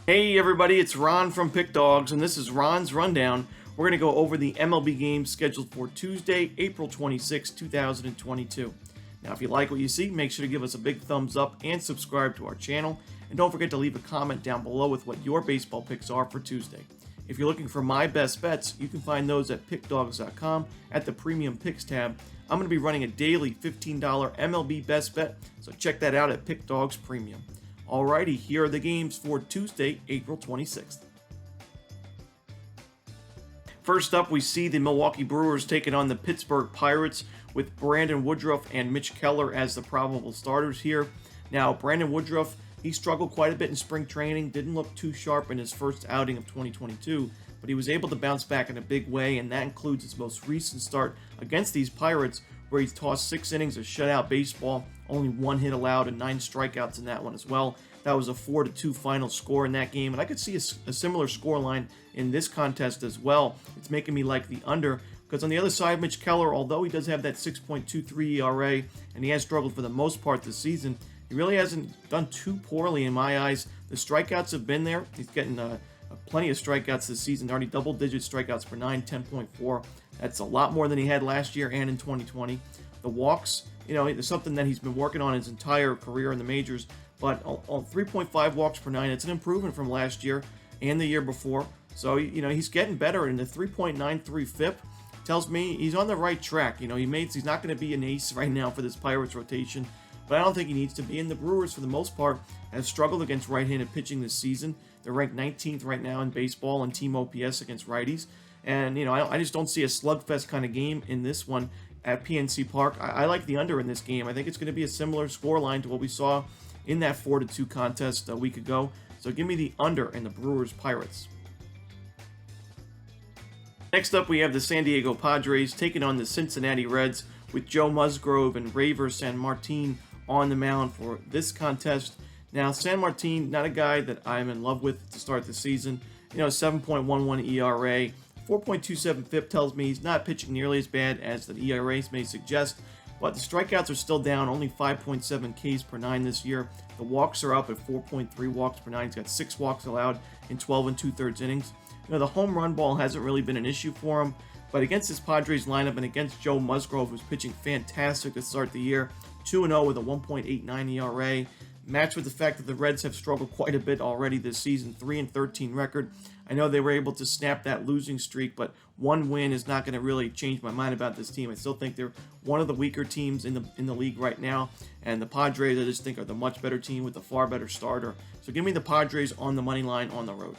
Hey everybody, it's Ron from Pick Dawgz, and this is Ron's Rundown. We're going to go over the MLB games scheduled for Tuesday, April 26, 2022. Now, if you like what you see, make sure to give us a big thumbs up and subscribe to our channel. And don't forget to leave a comment down below with what your baseball picks are for Tuesday. If you're looking for my best bets, you can find those at pickdawgz.com at the Premium Picks tab. I'm going to be running a daily $15 MLB best bet, so check that out at Pick Dawgz Premium. Alrighty, here are the games for Tuesday, April 26th. First up, we see the Milwaukee Brewers taking on the Pittsburgh Pirates with Brandon Woodruff and Mitch Keller as the probable starters here. Now, Brandon Woodruff, he struggled quite a bit in spring training, didn't look too sharp in his first outing of 2022, but he was able to bounce back in a big way, and that includes his most recent start against these Pirates, where he tossed 6 innings of shutout baseball, only 1 hit allowed, and 9 strikeouts in that one as well. That was a 4-2 final score in that game, and I could see a similar scoreline in this contest as well. It's making me like the under, because on the other side, Mitch Keller, although he does have that 6.23 ERA, and he has struggled for the most part this season, he really hasn't done too poorly in my eyes. The strikeouts have been there. He's getting plenty of strikeouts this season, already double-digit strikeouts per 9, 10.4. That's a lot more than he had last year and in 2020. The walks, it's something that he's been working on his entire career in the majors, but on 3.5 walks per 9, it's an improvement from last year and the year before. So, he's getting better, and the 3.93 FIP tells me he's on the right track. He's not going to be an ace right now for this Pirates rotation, but I don't think he needs to be. And the Brewers, for the most part, have struggled against right-handed pitching this season. They're ranked 19th right now in baseball in team OPS against righties. And, I just don't see a slugfest kind of game in this one at PNC Park. I like the under in this game. I think it's going to be a similar scoreline to what we saw in that 4-2 contest a week ago. So give me the under in the Brewers Pirates. Next up, we have the San Diego Padres taking on the Cincinnati Reds with Joe Musgrove and Raver Sanmartin on the mound for this contest. Now, Sanmartin, not a guy that I'm in love with to start the season. 7.11 ERA, 4.27 FIP tells me he's not pitching nearly as bad as the ERAs may suggest, but the strikeouts are still down, only 5.7 Ks per 9 this year. The walks are up at 4.3 walks per 9. He's got 6 walks allowed in 12 2/3 innings. The home run ball hasn't really been an issue for him, but against this Padres lineup and against Joe Musgrove, who's pitching fantastic to start the year, 2-0 with a 1.89 ERA, matched with the fact that the Reds have struggled quite a bit already this season, 3-13 record. I know they were able to snap that losing streak, but one win is not going to really change my mind about this team. I still think they're one of the weaker teams in the league right now, and the Padres I just think are the much better team with a far better starter. So give me the Padres on the money line on the road.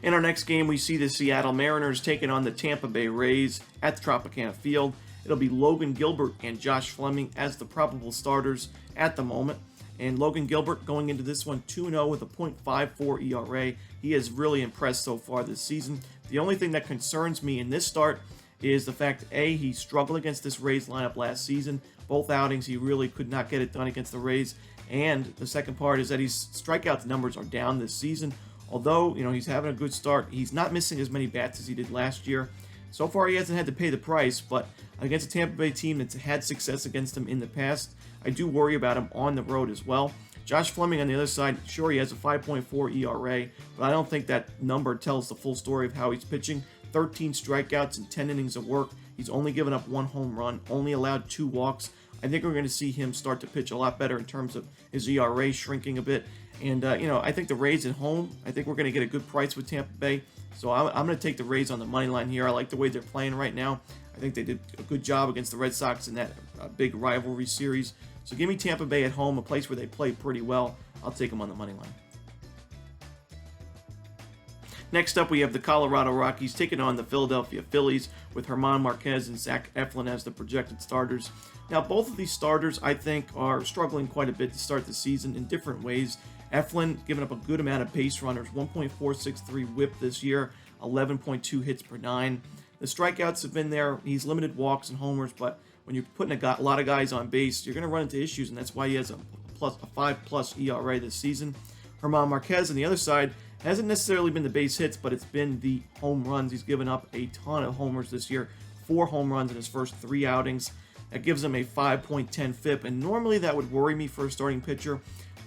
In our next game, we see the Seattle Mariners taking on the Tampa Bay Rays at the Tropicana Field. It'll be Logan Gilbert and Josh Fleming as the probable starters at the moment. And Logan Gilbert going into this one 2-0 with a .54 ERA. He has really impressed so far this season. The only thing that concerns me in this start is the fact, A, he struggled against this Rays lineup last season. Both outings, he really could not get it done against the Rays. And the second part is that his strikeout numbers are down this season. Although, he's having a good start, he's not missing as many bats as he did last year. So far, he hasn't had to pay the price, but against a Tampa Bay team that's had success against him in the past, I do worry about him on the road as well. Josh Fleming on the other side, sure, he has a 5.4 ERA, but I don't think that number tells the full story of how he's pitching. 13 strikeouts and 10 innings of work. He's only given up 1 home run, only allowed 2 walks. I think we're going to see him start to pitch a lot better in terms of his ERA shrinking a bit. And, I think the Rays at home, I think we're going to get a good price with Tampa Bay. So I'm going to take the Rays on the money line here. I like the way they're playing right now. I think they did a good job against the Red Sox in that big rivalry series. So give me Tampa Bay at home, a place where they play pretty well. I'll take them on the money line. Next up, we have the Colorado Rockies taking on the Philadelphia Phillies with German Marquez and Zach Eflin as the projected starters. Now, both of these starters, I think, are struggling quite a bit to start the season in different ways. Eflin giving up a good amount of base runners, 1.463 whip this year, 11.2 hits per 9. The strikeouts have been there. He's limited walks and homers, but when you're putting a lot of guys on base, you're going to run into issues, and that's why he has a 5+ ERA this season. German Marquez on the other side hasn't necessarily been the base hits, but it's been the home runs. He's given up a ton of homers this year, 4 home runs in his first 3 outings. That gives him a 5.10 FIP, and normally that would worry me for a starting pitcher,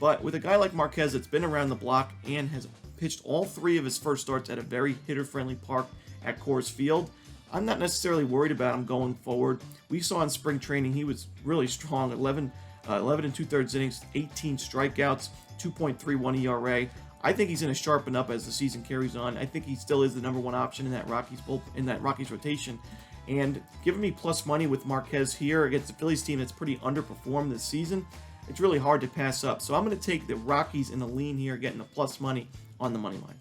But with a guy like Marquez that's been around the block and has pitched all 3 of his first starts at a very hitter-friendly park at Coors Field, I'm not necessarily worried about him going forward. We saw in spring training he was really strong, 11 and 2/3 innings, 18 strikeouts, 2.31 ERA. I think he's going to sharpen up as the season carries on. I think he still is the #1 option in that Rockies rotation. And giving me plus money with Marquez here against the Phillies team that's pretty underperformed this season, it's really hard to pass up. So I'm going to take the Rockies in the lean here, getting the plus money on the money line.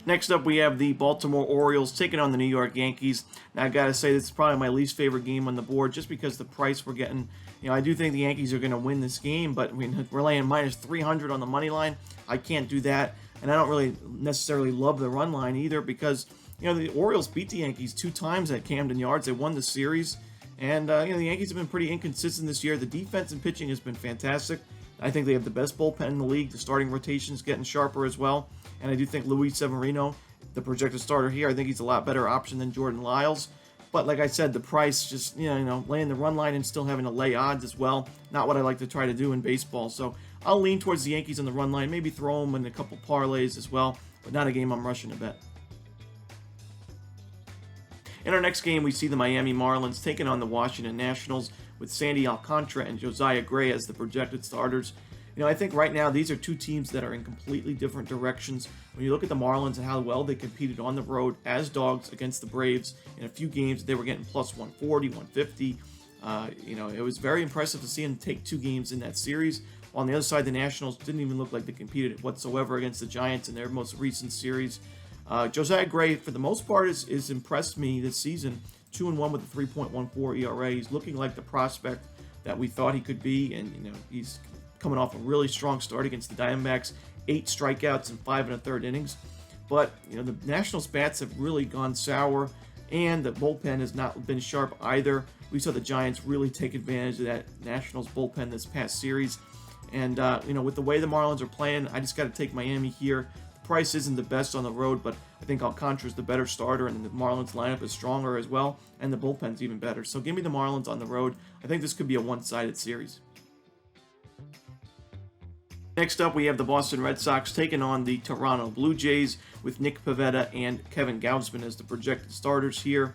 Next up, we have the Baltimore Orioles taking on the New York Yankees. Now, I got to say, this is probably my least favorite game on the board just because the price we're getting. I do think the Yankees are going to win this game, but we're laying minus 300 on the money line. I can't do that, and I don't really necessarily love the run line either because, the Orioles beat the Yankees 2 times at Camden Yards. They won the series, and, the Yankees have been pretty inconsistent this year. The defense and pitching has been fantastic. I think they have the best bullpen in the league. The starting rotation's getting sharper as well. And I do think Luis Severino, the projected starter here, I think he's a lot better option than Jordan Lyles. But like I said, the price just, laying the run line and still having to lay odds as well. Not what I like to try to do in baseball. So I'll lean towards the Yankees on the run line. Maybe throw them in a couple parlays as well. But not a game I'm rushing to bet. In our next game, we see the Miami Marlins taking on the Washington Nationals with Sandy Alcantara and Josiah Gray as the projected starters. I think right now these are 2 teams that are in completely different directions. When you look at the Marlins and how well they competed on the road as dogs against the Braves in a few games, they were getting plus 140, 150. It was very impressive to see them take 2 games in that series. While on the other side, the Nationals didn't even look like they competed whatsoever against the Giants in their most recent series. Josiah Gray, for the most part, is impressed me this season. 2-1 with a 3.14 ERA. He's looking like the prospect that we thought he could be, and he's coming off a really strong start against the Diamondbacks, 8 strikeouts in 5 1/3 innings. But the Nationals' bats have really gone sour, and the bullpen has not been sharp either. We saw the Giants really take advantage of that Nationals bullpen this past series, and with the way the Marlins are playing, I just got to take Miami here. The price isn't the best on the road, but I think Alcantara is the better starter, and the Marlins lineup is stronger as well, and the bullpen's even better. So give me the Marlins on the road. I think this could be a one-sided series. Next up, we have the Boston Red Sox taking on the Toronto Blue Jays with Nick Pivetta and Kevin Gausman as the projected starters here.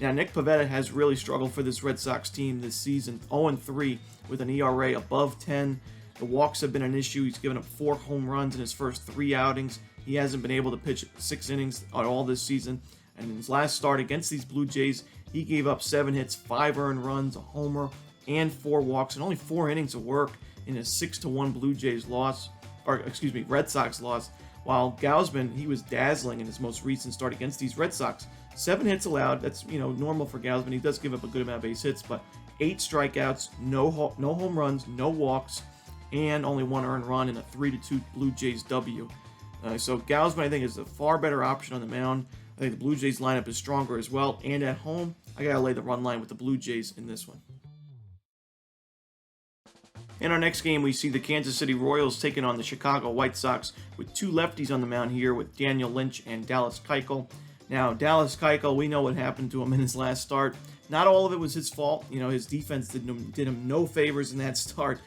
Now, Nick Pivetta has really struggled for this Red Sox team this season, 0-3 with an ERA above 10. The walks have been an issue. He's given up 4 home runs in his first 3 outings. He hasn't been able to pitch 6 innings at all this season. And in his last start against these Blue Jays, he gave up 7 hits, 5 earned runs, a homer, and 4 walks, and only 4 innings of work in a 6-1 Red Sox loss. While Gausman, he was dazzling in his most recent start against these Red Sox. 7 hits allowed. That's normal for Gausman. He does give up a good amount of base hits, but 8 strikeouts, no home runs, no walks, and only 1 earned run in a 3-2 Blue Jays W. So Gausman, I think, is a far better option on the mound. I think the Blue Jays lineup is stronger as well, and at home, I gotta lay the run line with the Blue Jays in this one. In our next game, we see the Kansas City Royals taking on the Chicago White Sox with 2 lefties on the mound here with Daniel Lynch and Dallas Keuchel. Now, Dallas Keuchel, we know what happened to him in his last start. Not all of it was his fault. His defense did him no favors in that start.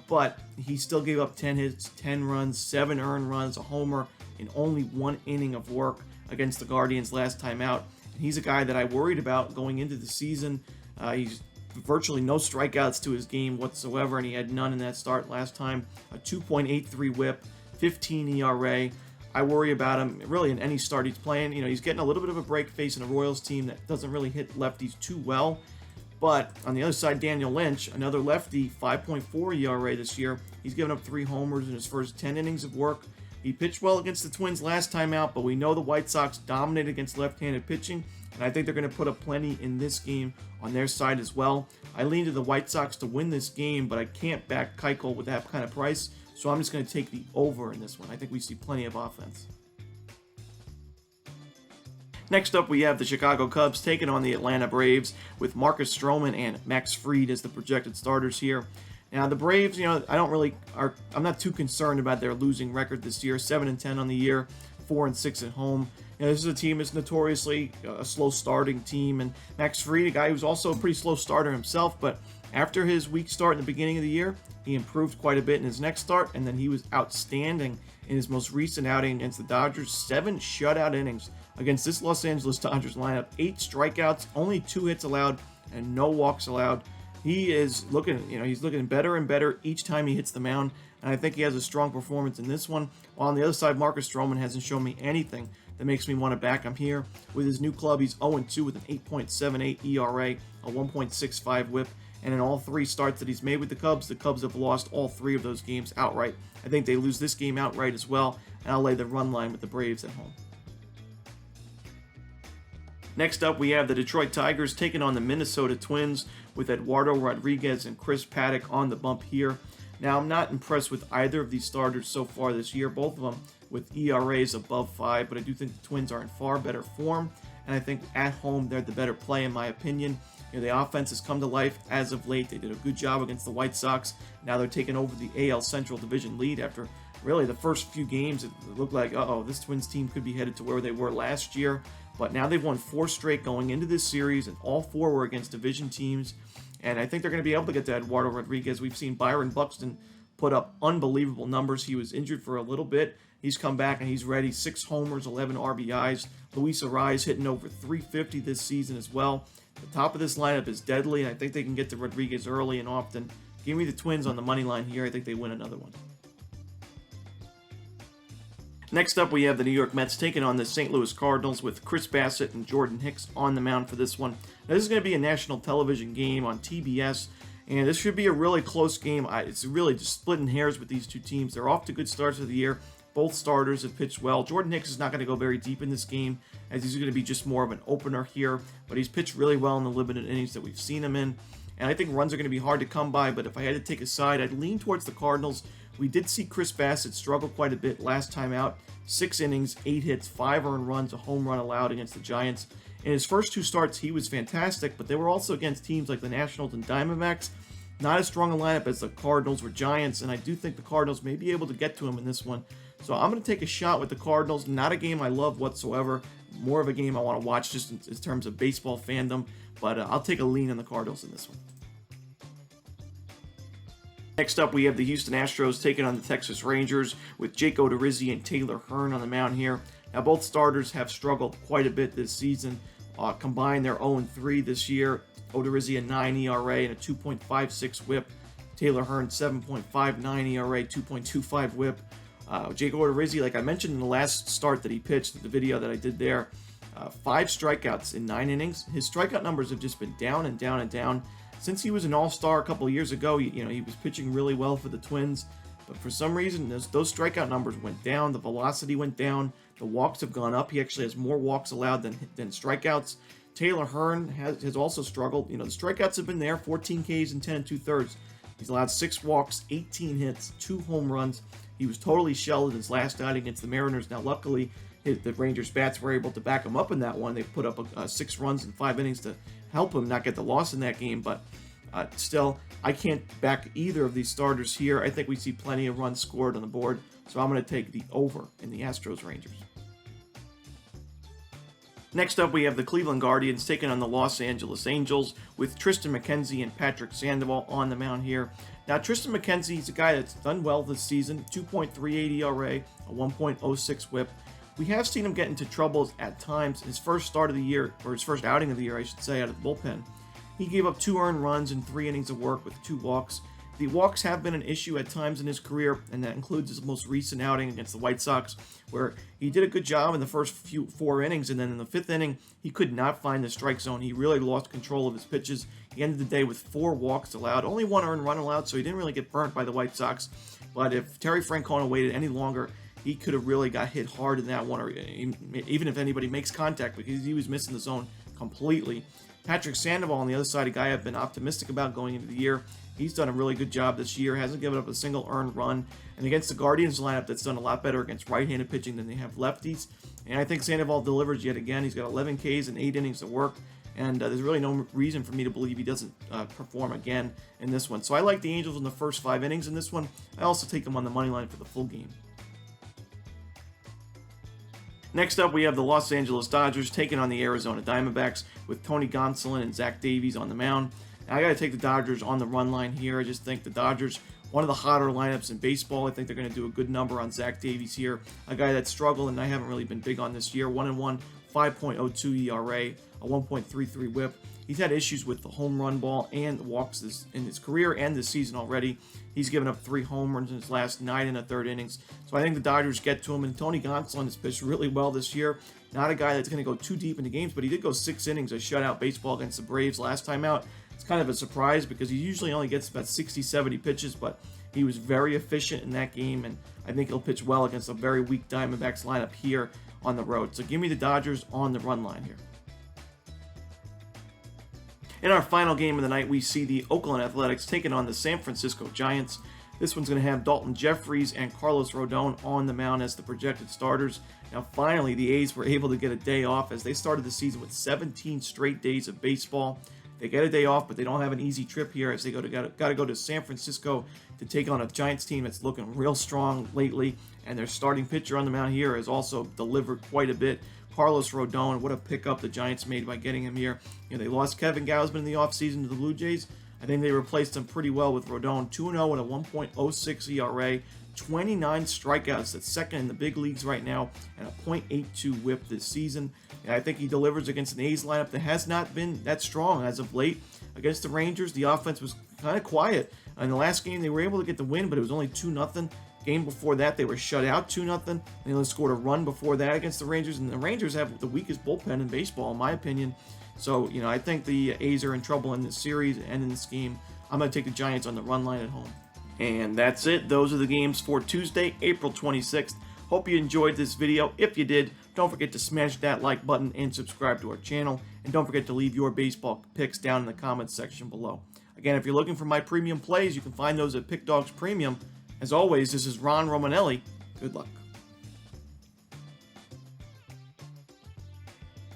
But he still gave up 10 hits, 10 runs, 7 earned runs, a homer, in only 1 inning of work against the Guardians last time out. And he's a guy that I worried about going into the season. He's virtually no strikeouts to his game whatsoever, and he had none in that start last time. A 2.83 whip, 15 ERA. I worry about him really in any start he's playing. He's getting a little bit of a break facing a Royals team that doesn't really hit lefties too well. But on the other side, Daniel Lynch, another lefty, 5.4 ERA this year. He's given up 3 homers in his first 10 innings of work. He pitched well against the Twins last time out, but we know the White Sox dominate against left-handed pitching, and I think they're going to put up plenty in this game on their side as well. I lean to the White Sox to win this game, but I can't back Keuchel with that kind of price, so I'm just going to take the over in this one. I think we see plenty of offense. Next up, we have the Chicago Cubs taking on the Atlanta Braves with Marcus Stroman and Max Fried as the projected starters here. Now, the Braves, I'm not too concerned about their losing record this year. 7-10 on the year, 4-6 at home. This is a team that's notoriously a slow starting team, and Max Fried, a guy who's also a pretty slow starter himself, but After his weak start in the beginning of the year, he improved quite a bit in his next start, and then he was outstanding in his most recent outing against the Dodgers. 7 shutout innings against this Los Angeles Dodgers lineup, 8 strikeouts, only 2 hits allowed, and no walks allowed. He is looking, he's looking better and better each time he hits the mound, and I think he has a strong performance in this one. While on the other side, Marcus Stroman hasn't shown me anything that makes me want to back him here. With his new club, he's 0-2 with an 8.78 ERA, a 1.65 WHIP, and in all 3 starts that he's made with the Cubs have lost all 3 of those games outright. I think they lose this game outright as well, and I'll lay the run line with the Braves at home. Next up, we have the Detroit Tigers taking on the Minnesota Twins with Eduardo Rodriguez and Chris Paddack on the bump here. Now, I'm not impressed with either of these starters so far this year, both of them with ERAs above 5, but I do think the Twins are in far better form, and I think at home they're the better play in my opinion. The offense has come to life as of late. They did a good job against the White Sox. Now they're taking over the AL Central Division lead after really the first few games. It looked like, this Twins team could be headed to where they were last year. But now they've won 4 straight going into this series, and all 4 were against division teams. And I think they're going to be able to get to Eduardo Rodriguez. We've seen Byron Buxton put up unbelievable numbers. He was injured for a little bit. He's come back and he's ready. 6 homers, 11 RBIs. Luis Arraez hitting over 350 this season as well. The top of this lineup is deadly, and I think they can get to Rodriguez early and often. Give me the Twins on the money line here. I think they win another one. Next up, we have the New York Mets taking on the St. Louis Cardinals with Chris Bassett and Jordan Hicks on the mound for this one. Now, this is going to be a national television game on TBS, and this should be a really close game. It's really just splitting hairs with these two teams. They're off to good starts of the year. Both starters have pitched well. Jordan Hicks is not going to go very deep in this game, as he's going to be just more of an opener here, but he's pitched really well in the limited innings that we've seen him in, and I think runs are going to be hard to come by, but if I had to take a side, I'd lean towards the Cardinals. We did see Chris Bassett struggle quite a bit last time out. 6 innings, 8 hits, 5 earned runs, a home run allowed against the Giants. In his first 2 starts, he was fantastic, but they were also against teams like the Nationals and Diamondbacks. Not as strong a lineup as the Cardinals or Giants, and I do think the Cardinals may be able to get to him in this one. So I'm going to take a shot with the Cardinals. Not a game I love whatsoever. More of a game I want to watch just in terms of baseball fandom, but I'll take a lean on the Cardinals in this one. Next up, we have the Houston Astros taking on the Texas Rangers with Jake Odorizzi and Taylor Hearn on the mound here. Now, both starters have struggled quite a bit this season. Combined, they're 0-3 this year. Odorizzi a 9 ERA and a 2.56 WHIP. Taylor Hearn 7.59 ERA, 2.25 WHIP. Jake Odorizzi, like I mentioned in the last start that he pitched, the video that I did there, 5 strikeouts in 9 innings. His strikeout numbers have just been down and down and down. Since he was an all-star a couple of years ago, he was pitching really well for the Twins, but for some reason, those strikeout numbers went down, the velocity went down, the walks have gone up. He actually has more walks allowed than strikeouts. Taylor Hearn has also struggled. The strikeouts have been there, 14 Ks and 10 2/3. He's allowed 6 walks, 18 hits, 2 home runs. He was totally shelled in his last outing against the Mariners. Now, luckily, the Rangers bats were able to back him up in that one. They put up 6 runs in 5 innings to help him not get the loss in that game, but still, I can't back either of these starters here. I think we see plenty of runs scored on the board, so I'm going to take the over in the Astros-Rangers. Next up, we have the Cleveland Guardians taking on the Los Angeles Angels with Tristan McKenzie and Patrick Sandoval on the mound here. Now, Tristan McKenzie is a guy that's done well this season, 2.38 ERA, a 1.06 WHIP. We have seen him get into troubles at times. His first start of the year, or his first outing of the year, I should say, out of the bullpen, he gave up 2 earned runs in 3 innings of work with 2 walks. The walks have been an issue at times in his career, and that includes his most recent outing against the White Sox, where he did a good job in the first 4 innings, and then in the 5th inning, he could not find the strike zone. He really lost control of his pitches. He ended the day with 4 walks allowed, only 1 earned run allowed, so he didn't really get burnt by the White Sox. But if Terry Francona waited any longer, he could have really got hit hard in that one, or even if anybody makes contact, because he was missing the zone completely. Patrick Sandoval on the other side, a guy I've been optimistic about going into the year. He's done a really good job this year, hasn't given up a single earned run. And against the Guardians lineup that's done a lot better against right-handed pitching than they have lefties. And I think Sandoval delivers yet again. He's got 11 Ks and 8 innings of work. And there's really no reason for me to believe he doesn't perform again in this one. So I like the Angels in the first 5 innings in this one. I also take them on the money line for the full game. Next up, we have the Los Angeles Dodgers taking on the Arizona Diamondbacks with Tony Gonsolin and Zach Davies on the mound. And I got to take the Dodgers on the run line here. I just think the Dodgers, one of the hotter lineups in baseball. I think they're going to do a good number on Zach Davies here, a guy that struggled and I haven't really been big on this year. 1-1, 5.02 ERA, a 1.33 WHIP. He's had issues with the home run ball and walks in his career and this season already. He's given up 3 home runs in his last 9 1/3 innings. So I think the Dodgers get to him. And Tony Gonsolin has pitched really well this year. Not a guy that's going to go too deep into games, but he did go 6 innings of shutout baseball against the Braves last time out. It's kind of a surprise because he usually only gets about 60, 70 pitches, but he was very efficient in that game, and I think he'll pitch well against a very weak Diamondbacks lineup here on the road. So give me the Dodgers on the run line here. In our final game of the night, we see the Oakland Athletics taking on the San Francisco Giants. This one's going to have Dalton Jeffries and Carlos Rodon on the mound as the projected starters. Now, finally, the A's were able to get a day off as they started the season with 17 straight days of baseball. They get a day off, but they don't have an easy trip here as they got to go to San Francisco to take on a Giants team that's looking real strong lately. And their starting pitcher on the mound here has also delivered quite a bit. Carlos Rodon, what a pickup the Giants made by getting him here. They lost Kevin Gausman in the offseason to the Blue Jays. I think they replaced him pretty well with Rodon. 2-0 and a 1.06 ERA, 29 strikeouts. That's second in the big leagues right now, and a .82 WHIP this season. And I think he delivers against an A's lineup that has not been that strong as of late. Against the Rangers, the offense was kind of quiet. In the last game, they were able to get the win, but it was only 2-0. Game before that, they were shut out 2-0. They only scored a run before that against the Rangers, and the Rangers have the weakest bullpen in baseball, in my opinion. So, I think the A's are in trouble in this series and in this game. I'm going to take the Giants on the run line at home. And that's it. Those are the games for Tuesday, April 26th. Hope you enjoyed this video. If you did, don't forget to smash that like button and subscribe to our channel. And don't forget to leave your baseball picks down in the comments section below. Again, if you're looking for my premium plays, you can find those at Pickdawgz Premium. As always, this is Ron Romanelli. Good luck.